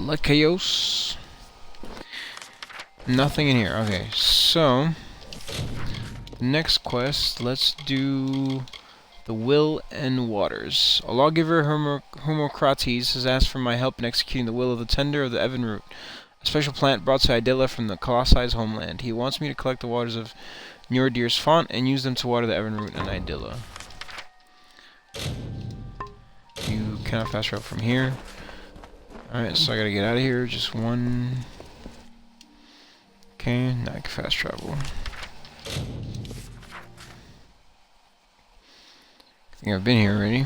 Lekaios. Nothing in here. Okay, so next quest, let's do the Will and Waters. A lawgiver, Hermokrates, has asked for my help in executing the will of the tender of the Evenroot, a special plant brought to Idilla from the Colosse's homeland. He wants me to collect the waters of Njordir's font and use them to water the Evenroot and Idilla. You cannot fast travel from here. Alright, so I gotta get out of here. Just one. Okay, now I can fast travel. I think I've been here already.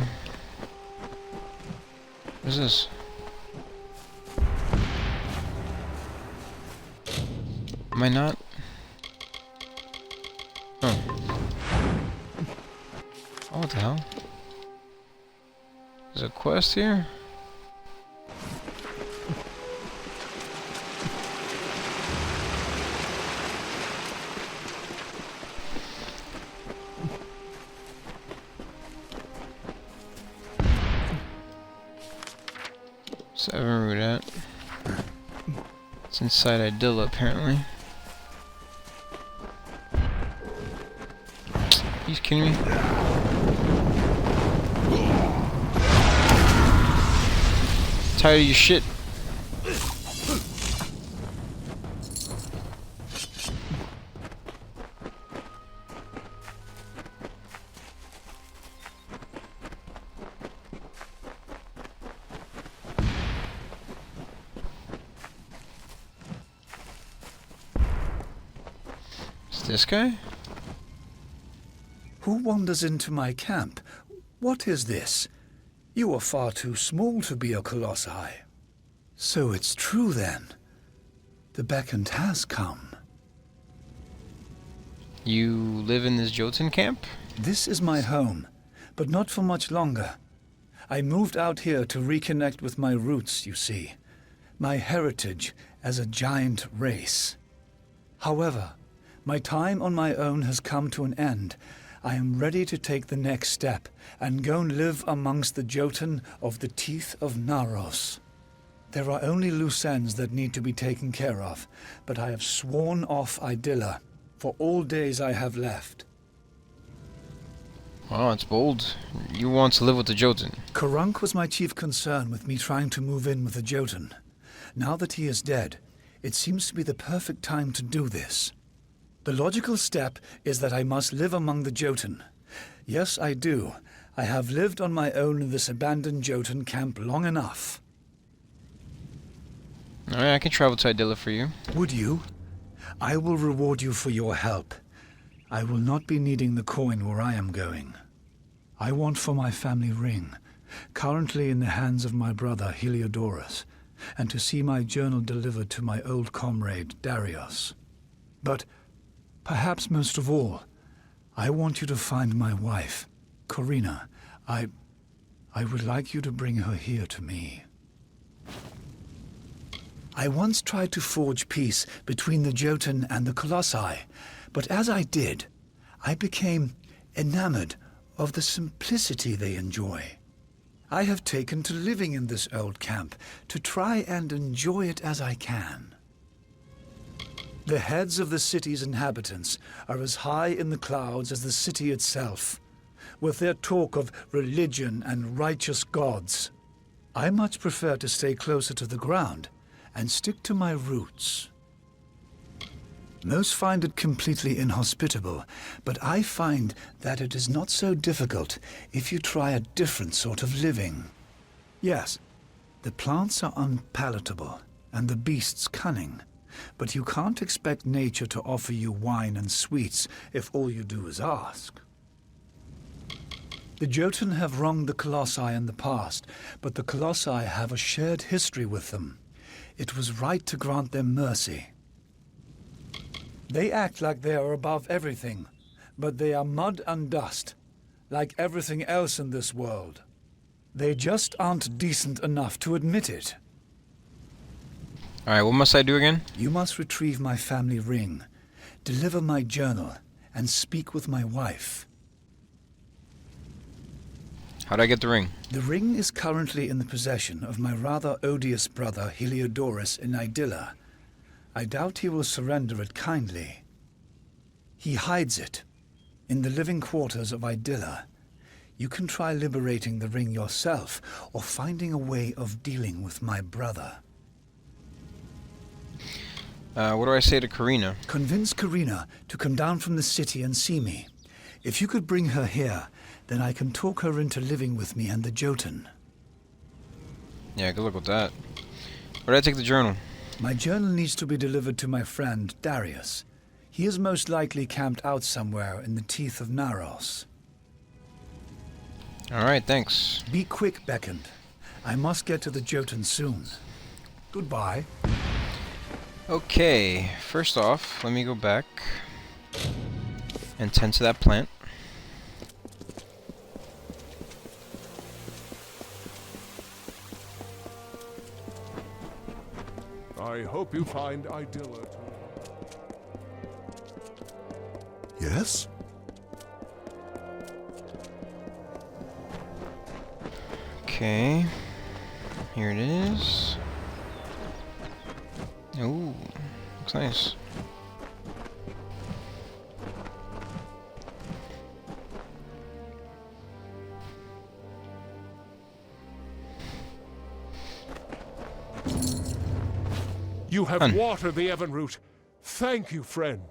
What is this? Am I not? Oh. Oh, what the hell? There's a quest here? Where's Evenroot at? It's inside Idilla, apparently. Are you kidding me? Tired of your shit. Is this guy? Who wanders into my camp? What is this? You are far too small to be a colossi. So it's true then. The beckoned has come. You live in this Jotun camp? This is my home, but not for much longer. I moved out here to reconnect with my roots, you see. My heritage as a giant race. However, my time on my own has come to an end. I am ready to take the next step and go and live amongst the Jotun of the Teeth of Naros. There are only loose ends that need to be taken care of, but I have sworn off Idilla for all days I have left. Wow, it's bold. You want to live with the Jotun. Karunk was my chief concern with me trying to move in with the Jotun. Now that he is dead, it seems to be the perfect time to do this. The logical step is that I must live among the Jotun. Yes, I do. I have lived on my own in this abandoned Jotun camp long enough. Alright, I can travel to Idilla for you. Would you? I will reward you for your help. I will not be needing the coin where I am going. I want for my family ring, currently in the hands of my brother Heliodorus, and to see my journal delivered to my old comrade Darius. But perhaps most of all, I want you to find my wife, Corina. I would like you to bring her here to me. I once tried to forge peace between the Jotun and the Colossi, but as I did, I became enamored of the simplicity they enjoy. I have taken to living in this old camp to try and enjoy it as I can. The heads of the city's inhabitants are as high in the clouds as the city itself, with their talk of religion and righteous gods. I much prefer to stay closer to the ground and stick to my roots. Most find it completely inhospitable, but I find that it is not so difficult if you try a different sort of living. Yes, the plants are unpalatable and the beasts cunning, but you can't expect nature to offer you wine and sweets if all you do is ask. The Jotun have wronged the Colossi in the past, but the Colossi have a shared history with them. It was right to grant them mercy. They act like they are above everything, but they are mud and dust, like everything else in this world. They just aren't decent enough to admit it. Alright, what must I do again? You must retrieve my family ring, deliver my journal, and speak with my wife. How'd I get the ring? The ring is currently in the possession of my rather odious brother Heliodorus in Idylla. I doubt he will surrender it kindly. He hides it in the living quarters of Idylla. You can try liberating the ring yourself, or finding a way of dealing with my brother. What do I say to Karina? Convince Karina to come down from the city and see me. If you could bring her here, then I can talk her into living with me and the Jotun. Yeah, good luck with that. Where did I take the journal? My journal needs to be delivered to my friend, Darius. He is most likely camped out somewhere in the Teeth of Naros. Alright, thanks. Be quick, Beckend. I must get to the Jotun soon. Goodbye. Okay, first off, let me go back and tend to that plant. I hope you find Idylla. Yes? Okay, here it is. Ooh, looks nice. You have watered the Evenroot. Thank you, friend.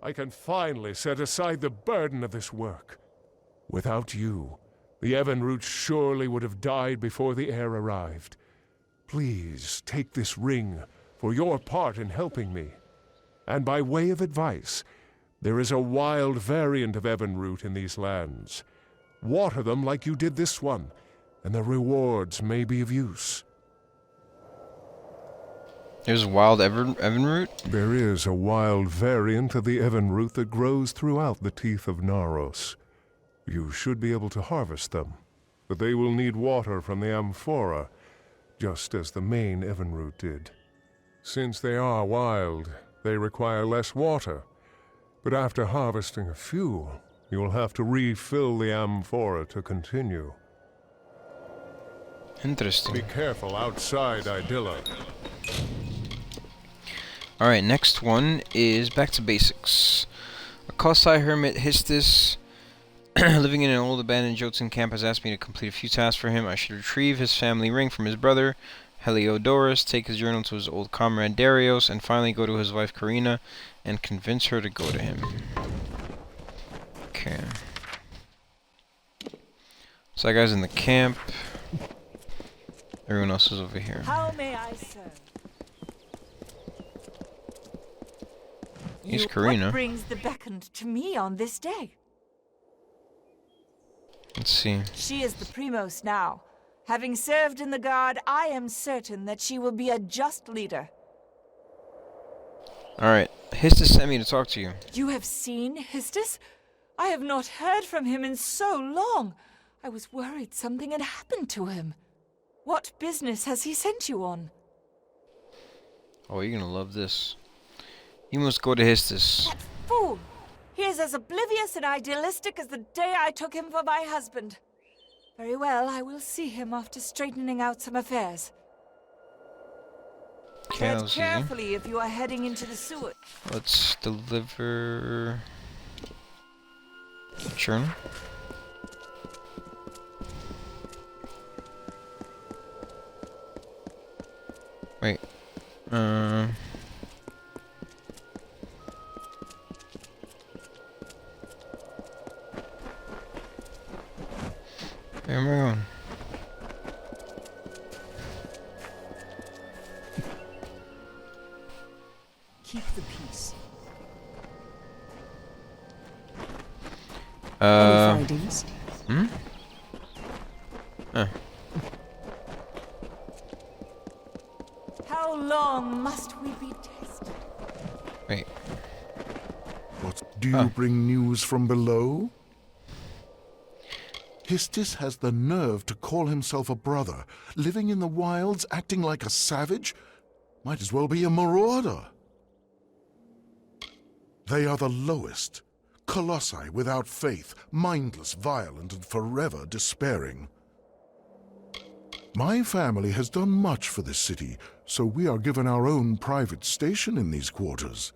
I can finally set aside the burden of this work. Without you, the Evenroots surely would have died before the heir arrived. Please take this ring for your part in helping me. And by way of advice, there is a wild variant of Evenroot in these lands. Water them like you did this one, and the rewards may be of use. There's a wild Evenroot? There is a wild variant of the Evenroot that grows throughout the Teeth of Naros. You should be able to harvest them, but they will need water from the Amphora, just as the main Evenroot did. Since they are wild, they require less water, but after harvesting a few, you will have to refill the Amphora to continue. Interesting. Be careful outside Idylla. Alright, next one is back to basics. A Colossi hermit, Hystis, living in an old abandoned Jotun camp, has asked me to complete a few tasks for him. I should retrieve his family ring from his brother, Heliodorus, take his journal to his old comrade Darius, and finally go to his wife Karina and convince her to go to him. Okay. So that guy's in the camp. Everyone else is over here. How may I serve? Here's Karina. What brings the beckoned to me on this day? Let's see. She is the Primos now. Having served in the guard, I am certain that she will be a just leader. Alright, Hystis sent me to talk to you. You have seen Hystis? I have not heard from him in so long. I was worried something had happened to him. What business has he sent you on? Oh, you're gonna love this. You must go to Hystis. That fool! He is as oblivious and idealistic as the day I took him for my husband. Very well, I will see him after straightening out some affairs. Okay, Tread I'll see. carefully if you are heading into the sewer. Let's deliver journal. Wait. Where am I going? Keep the peace. Any findings? Hmm? How long must we be tested? Wait. What, do you bring news from below? Hystis has the nerve to call himself a brother, living in the wilds, acting like a savage. Might as well be a marauder. They are the lowest, Colossi without faith, mindless, violent, and forever despairing. My family has done much for this city, so we are given our own private station in these quarters.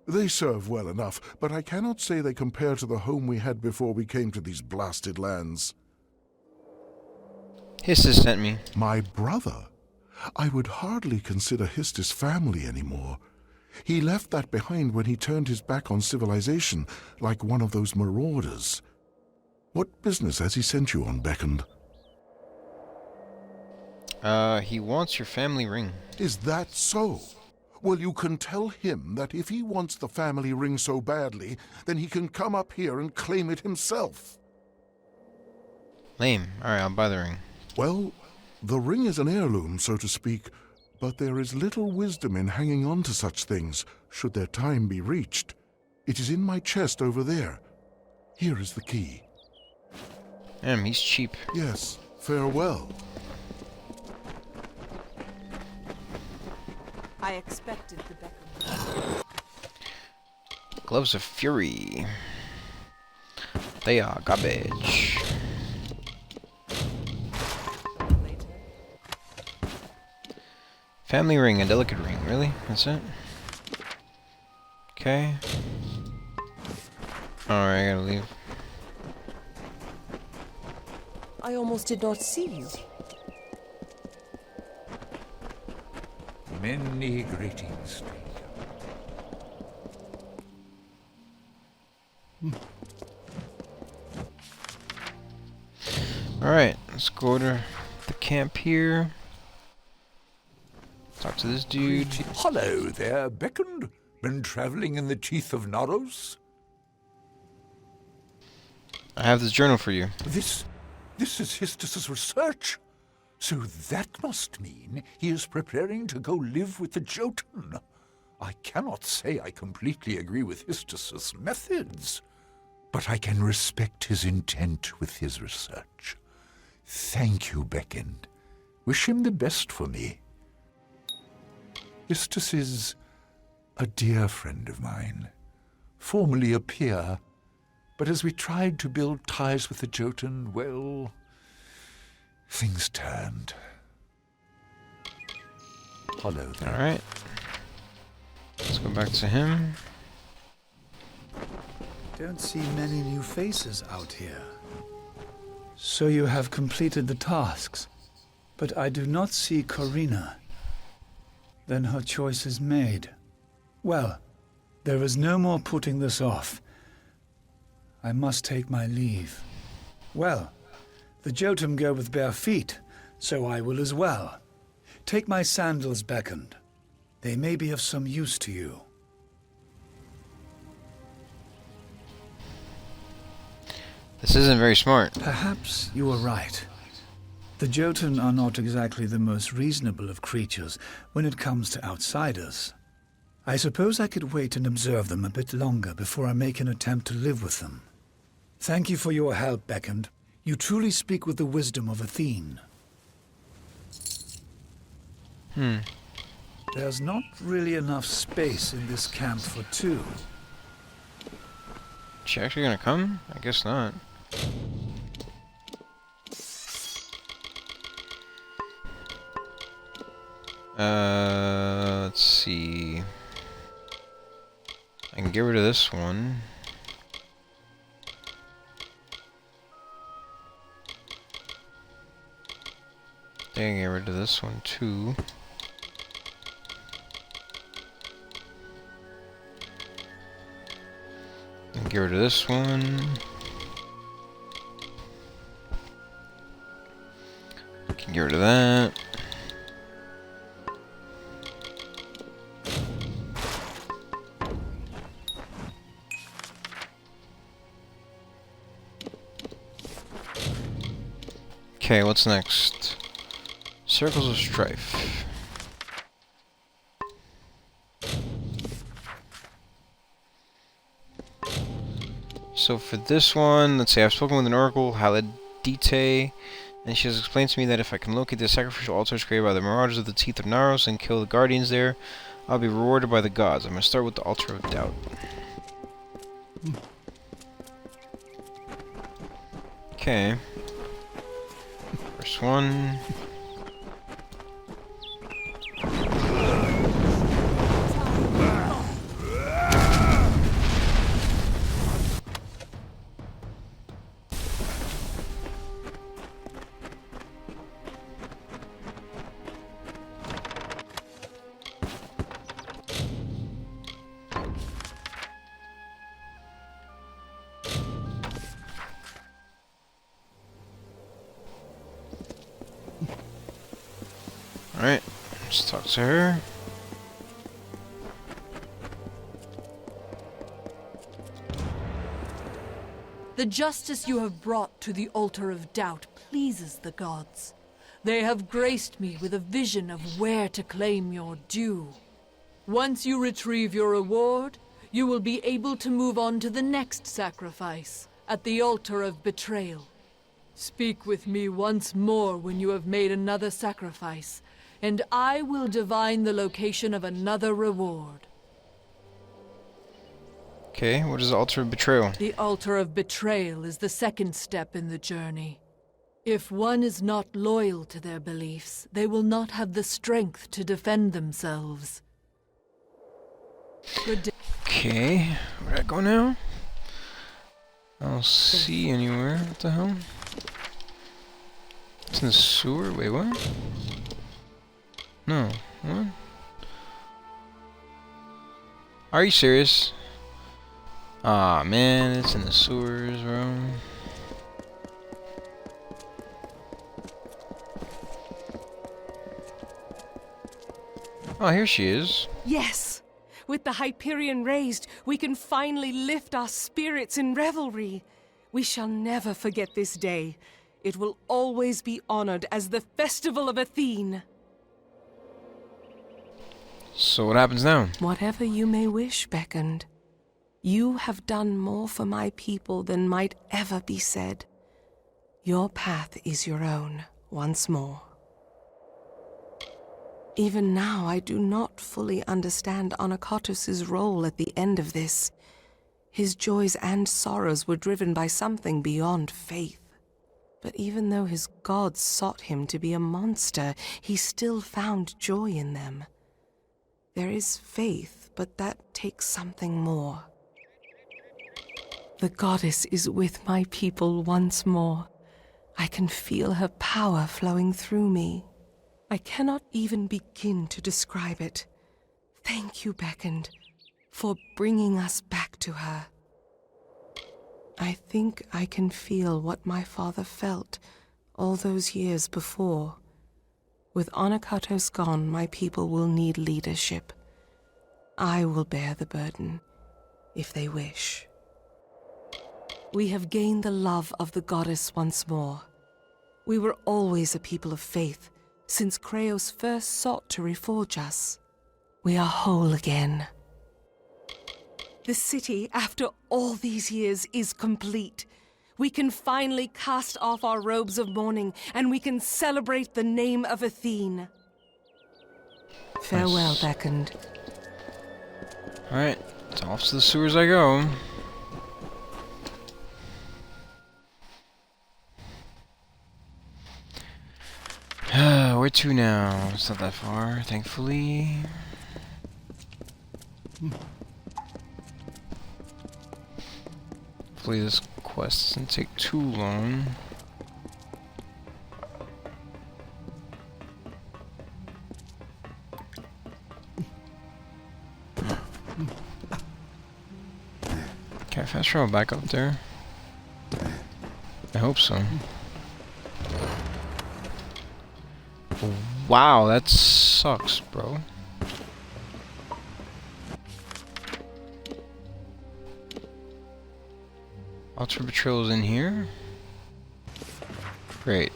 They serve well enough, but I cannot say they compare to the home we had before we came to these blasted lands. Hystis sent me. My brother? I would hardly consider Hystis family anymore. He left that behind when he turned his back on civilization, like one of those marauders. What business has he sent you on, Beckoned? He wants your family ring. Is that so? Well, you can tell him that if he wants the family ring so badly, then he can come up here and claim it himself. Lame. Alright, I'll buy the ring. Well, the ring is an heirloom, so to speak, but there is little wisdom in hanging on to such things, should their time be reached. It is in my chest over there. Here is the key. Damn, he's cheap. Yes, farewell. I expected the beckon. Gloves of Fury. They are garbage. Later. Family ring, a delicate ring. Really? That's it? Okay. Alright, I gotta leave. I almost did not see you. Many greetings, stranger. Alright, let's go to the camp here. Talk to this dude. Hello there, Beckoned. Been traveling in the Teeth of Naros? I have this journal for you. This is Hystis' research. So that must mean he is preparing to go live with the Jotun. I cannot say I completely agree with Hystis' methods, but I can respect his intent with his research. Thank you, Beckoned. Wish him the best for me. Hystis is a dear friend of mine, formerly a peer, but as we tried to build ties with the Jotun, well, things turned. Hello there. Alright. Let's go back to him. Don't see many new faces out here. So you have completed the tasks, but I do not see Corina. Then her choice is made. Well, there is no more putting this off. I must take my leave. Well, the Jotun go with bare feet, so I will as well. Take my sandals, Beckoned. They may be of some use to you. This isn't very smart. Perhaps you are right. The Jotun are not exactly the most reasonable of creatures when it comes to outsiders. I suppose I could wait and observe them a bit longer before I make an attempt to live with them. Thank you for your help, Beckoned. You truly speak with the wisdom of Athene. There's not really enough space in this camp for two. Is she actually gonna come? I guess not. Let's see. I can get rid of this one. I can get rid of this one too. And get rid of this one. Can get rid of that. Okay, what's next? Circles of Strife. So for this one, let's see, I've spoken with an oracle, Haladite, and she has explained to me that if I can locate the sacrificial altars created by the marauders of the Teeth of Naros and kill the guardians there, I'll be rewarded by the gods. I'm going to start with the Altar of Doubt. Okay. First one. Alright, let's talk to her. The justice you have brought to the altar of doubt pleases the gods. They have graced me with a vision of where to claim your due. Once you retrieve your reward, you will be able to move on to the next sacrifice, at the altar of betrayal. Speak with me once more when you have made another sacrifice, and I will divine the location of another reward. Okay, what is the altar of betrayal? The altar of betrayal is the second step in the journey. If one is not loyal to their beliefs, they will not have the strength to defend themselves. Good day. Okay, where do I go now? I don't see anywhere. What the hell? It's in the sewer? Wait, what? No. What? Are you serious? Aw, man, it's in the sewers, bro. Oh, here she is. Yes! With the Hyperion raised, we can finally lift our spirits in revelry. We shall never forget this day. It will always be honored as the Festival of Athene. So what happens now? Whatever you may wish, Beckoned. You have done more for my people than might ever be said. Your path is your own, once more. Even now, I do not fully understand Onakatos' role at the end of this. His joys and sorrows were driven by something beyond faith. But even though his gods sought him to be a monster, he still found joy in them. There is faith, but that takes something more. The goddess is with my people once more. I can feel her power flowing through me. I cannot even begin to describe it. Thank you, Beckoned, for bringing us back to her. I think I can feel what my father felt all those years before. With Onakatos gone, my people will need leadership. I will bear the burden, if they wish. We have gained the love of the goddess once more. We were always a people of faith, since Kraos first sought to reforge us. We are whole again. The city, after all these years, is complete. We can finally cast off our robes of mourning, and we can celebrate the name of Athene. Farewell, Beckoned. Alright, off to the sewers I go. Where to now? It's not that far, thankfully. Hopefully this quest doesn't take too long. Can I fast travel back up there? I hope so. Wow, that sucks, bro. Altar Betrayal's in here? Great.